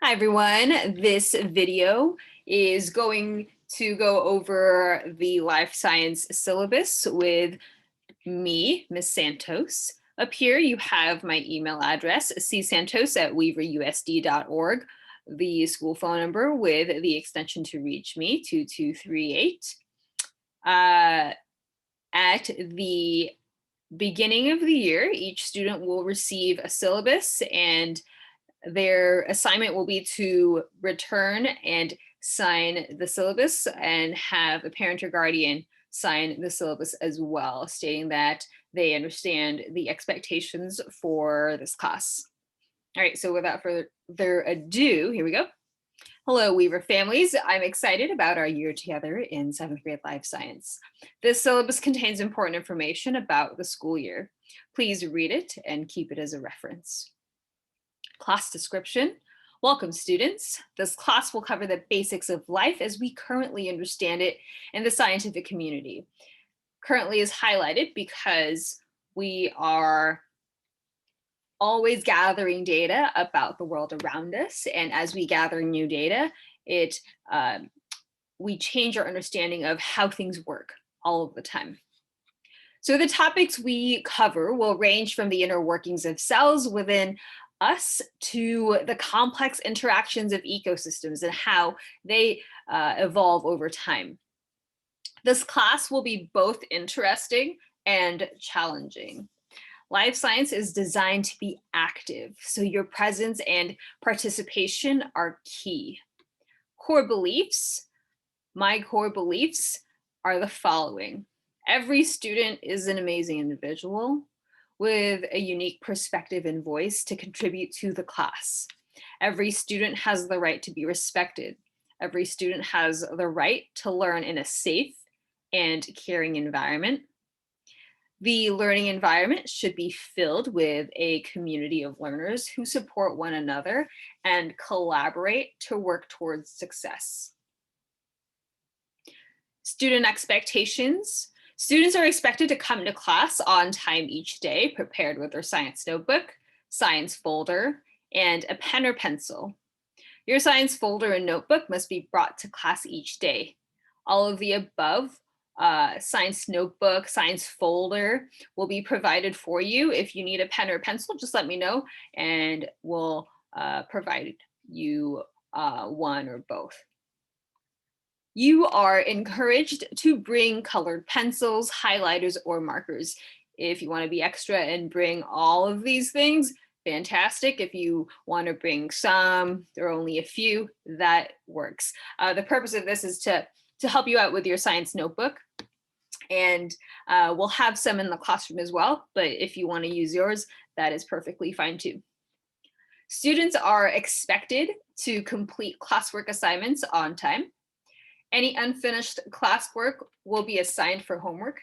Hi everyone, this video is going to go over the life science syllabus with me, Ms. Santos. Up here you have my email address, csantos@weaverusd.org, the school phone number with the extension to reach me, 2238. At the beginning of the year, each student will receive a syllabus, and their assignment will be to return and sign the syllabus and have a parent or guardian sign the syllabus as well, stating that they understand the expectations for this class. All right, so without further ado, here we go. Hello, Weaver families. I'm excited about our year together in 7th grade life science. This syllabus contains important information about the school year. Please read it and keep it as a reference. Class description. Welcome, students. This class will cover the basics of life as we currently understand it in the scientific community. Currently is highlighted because we are always gathering data about the world around us, and as we gather new data, we change our understanding of how things work all of the time. So the topics we cover will range from the inner workings of cells within us to the complex interactions of ecosystems and how they evolve over time. This class will be both interesting and challenging. Life science is designed to be active, so your presence and participation are key. Core beliefs. My core beliefs are the following. Every student is an amazing individual with a unique perspective and voice to contribute to the class. Every student has the right to be respected. Every student has the right to learn in a safe and caring environment. The learning environment should be filled with a community of learners who support one another and collaborate to work towards success. Student expectations. Students are expected to come to class on time each day, prepared with their science notebook, science folder, and a pen or pencil. Your science folder and notebook must be brought to class each day. All of the above, science notebook, science folder, will be provided for you. If you need a pen or pencil, just let me know and we'll provide you one or both. You are encouraged to bring colored pencils, highlighters, or markers. If you want to be extra and bring all of these things, fantastic. If you want to bring some, there are only a few, that works. The purpose of this is to help you out with your science notebook. And we'll have some in the classroom as well, but if you want to use yours, that is perfectly fine too. Students are expected to complete classwork assignments on time. Any unfinished classwork will be assigned for homework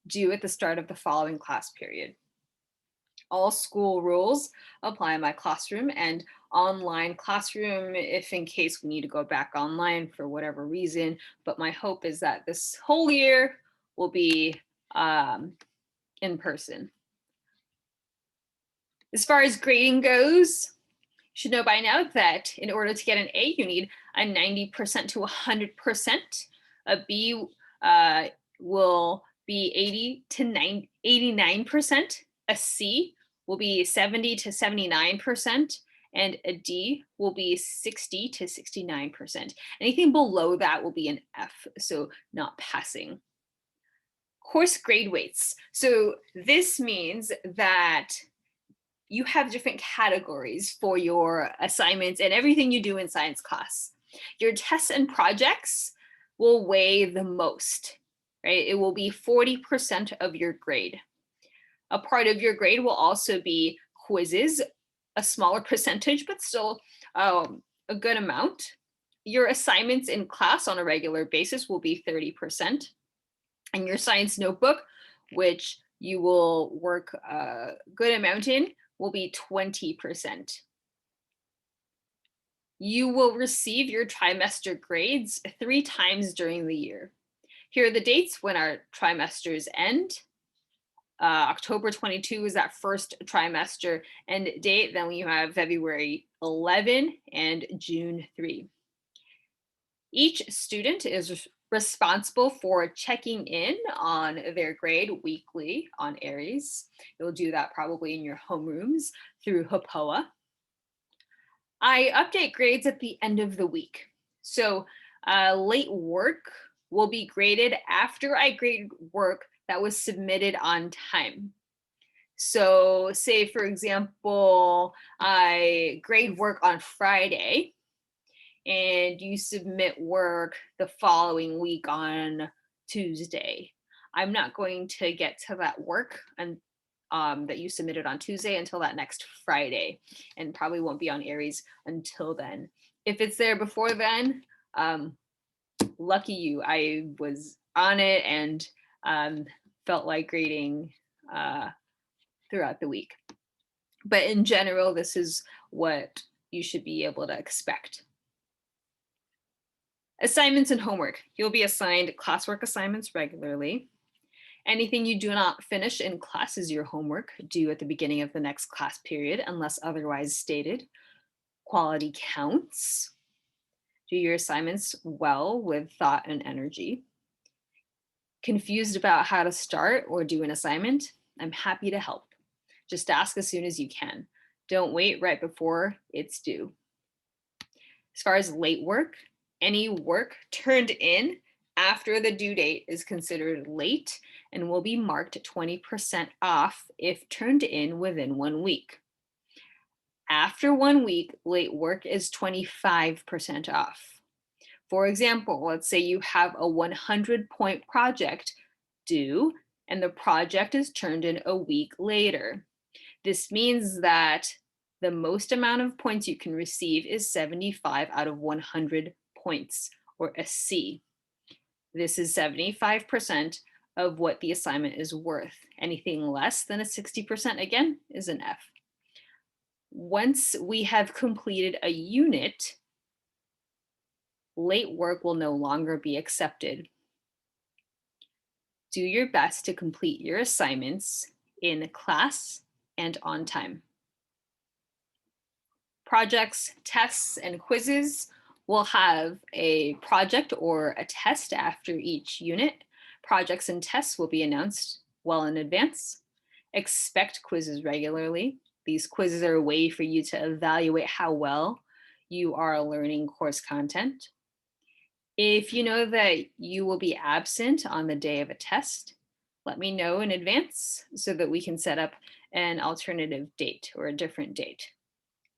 due at the start of the following class period. All school rules apply in my classroom and online classroom if in case we need to go back online for whatever reason, but my hope is that this whole year will be in person. As far as grading goes, you should know by now that in order to get an A, you need a 90% to 100%. A B will be 80 to 89%. A C will be 70 to 79%. And a D will be 60 to 69%. Anything below that will be an F, so not passing. Course grade weights. So this means that you have different categories for your assignments and everything you do in science class. Your tests and projects will weigh the most, right? It will be 40% of your grade. A part of your grade will also be quizzes, a smaller percentage, but still a good amount. Your assignments in class on a regular basis will be 30%. And your science notebook, which you will work a good amount in, will be 20%. You will receive your trimester grades 3 times during the year. Here are the dates when our trimesters end. October 22 is that first trimester end date. Then we have February 11 and June 3. Each student is responsible for checking in on their grade weekly on Aries. You'll do that probably in your homerooms through HOPOA. I update grades at the end of the week. So late work will be graded after I grade work that was submitted on time. So say, for example, I grade work on Friday and you submit work the following week on Tuesday. I'm not going to get to that work and that you submitted on Tuesday until that next Friday, and probably won't be on Aries until then. If it's there before then, lucky you. I was on it and felt like grading throughout the week. But in general, this is what you should be able to expect. Assignments and homework. You'll be assigned classwork assignments regularly. Anything you do not finish in class is your homework, due at the beginning of the next class period, unless otherwise stated. Quality counts. Do your assignments well with thought and energy. Confused about how to start or do an assignment? I'm happy to help. Just ask as soon as you can. Don't wait right before it's due. As far as late work, any work turned in after the due date is considered late and will be marked 20% off if turned in within 1 week. After 1 week, late work is 25% off. For example, let's say you have a 100-point project due and the project is turned in a week later. This means that the most amount of points you can receive is 75 out of 100 points, or a C. This is 75% of what the assignment is worth. Anything less than a 60% again is an F. Once we have completed a unit, late work will no longer be accepted. Do your best to complete your assignments in class and on time. Projects, tests, and quizzes will have a project or a test after each unit. Projects and tests will be announced well in advance. Expect quizzes regularly. These quizzes are a way for you to evaluate how well you are learning course content. If you know that you will be absent on the day of a test, let me know in advance so that we can set up an alternative date or a different date.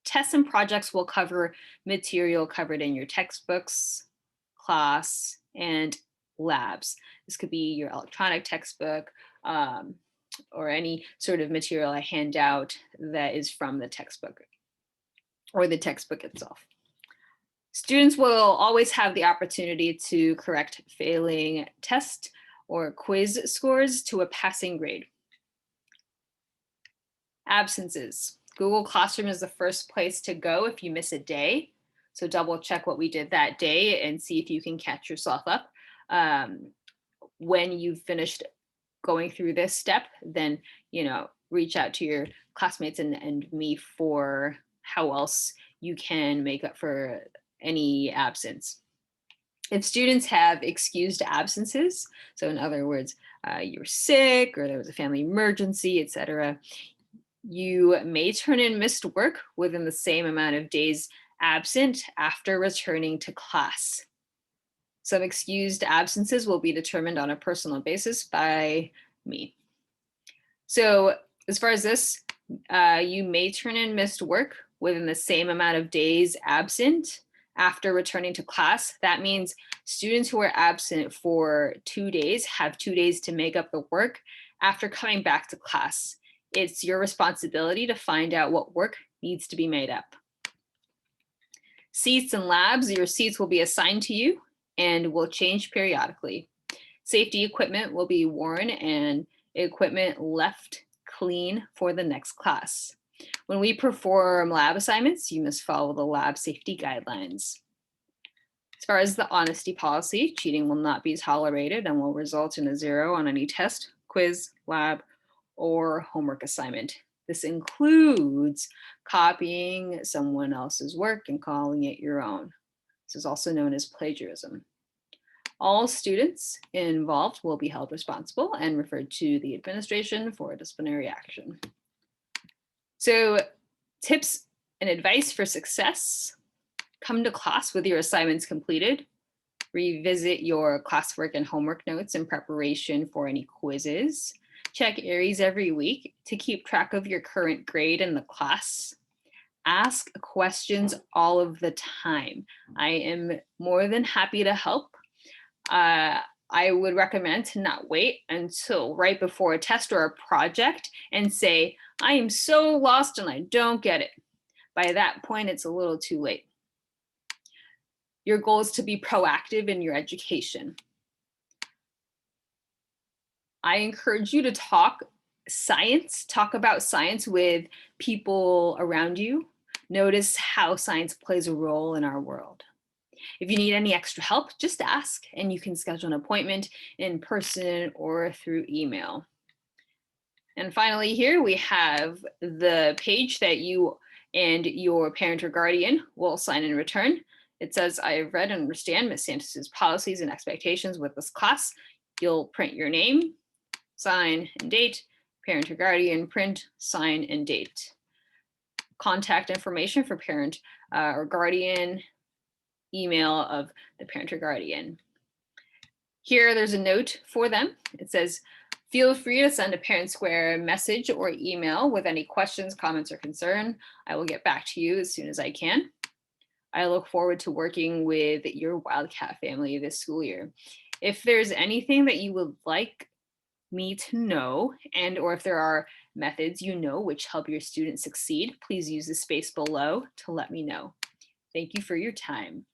Tests and projects will cover material covered in your textbooks, class, and labs. This could be your electronic textbook or any sort of material I hand out that is from the textbook or the textbook itself. Students will always have the opportunity to correct failing test or quiz scores to a passing grade. Absences. Google Classroom is the first place to go if you miss a day. So double check what we did that day and see if you can catch yourself up. When you've finished going through this step, then, reach out to your classmates and me for how else you can make up for any absence. If students have excused absences, so in other words, you're sick or there was a family emergency, etc., you may turn in missed work within the same amount of days absent after returning to class. Some excused absences will be determined on a personal basis by me. So as far as this, you may turn in missed work within the same amount of days absent after returning to class. That means students who are absent for 2 days have 2 days to make up the work after coming back to class. It's your responsibility to find out what work needs to be made up. Seats and labs, your seats will be assigned to you and will change periodically. Safety equipment will be worn and equipment left clean for the next class. When we perform lab assignments, you must follow the lab safety guidelines. As far as the honesty policy, cheating will not be tolerated and will result in a 0 on any test, quiz, lab, or homework assignment. This includes copying someone else's work and calling it your own. This is also known as plagiarism. All students involved will be held responsible and referred to the administration for disciplinary action. So, tips and advice for success: come to class with your assignments completed. Revisit your classwork and homework notes in preparation for any quizzes. Check Aries every week to keep track of your current grade in the class. Ask questions all of the time. I am more than happy to help. I would recommend to not wait until right before a test or a project and say, I am so lost and I don't get it. By that point, it's a little too late. Your goal is to be proactive in your education. I encourage you to talk about science with people around you. Notice how science plays a role in our world. If you need any extra help, just ask and you can schedule an appointment in person or through email. And finally, here we have the page that you and your parent or guardian will sign in return. It says, I have read and understand Ms. Santos's policies and expectations with this class. You'll print your name, sign and date, parent or guardian, print, sign and date. Contact information for parent or guardian, email of the parent or guardian. Here, there's a note for them. It says, feel free to send a Parent Square message or email with any questions, comments, or concern. I will get back to you as soon as I can. I look forward to working with your Wildcat family this school year. If there's anything that you would like me to know, and or if there are methods you know which help your students succeed, please use the space below to let me know. Thank you for your time.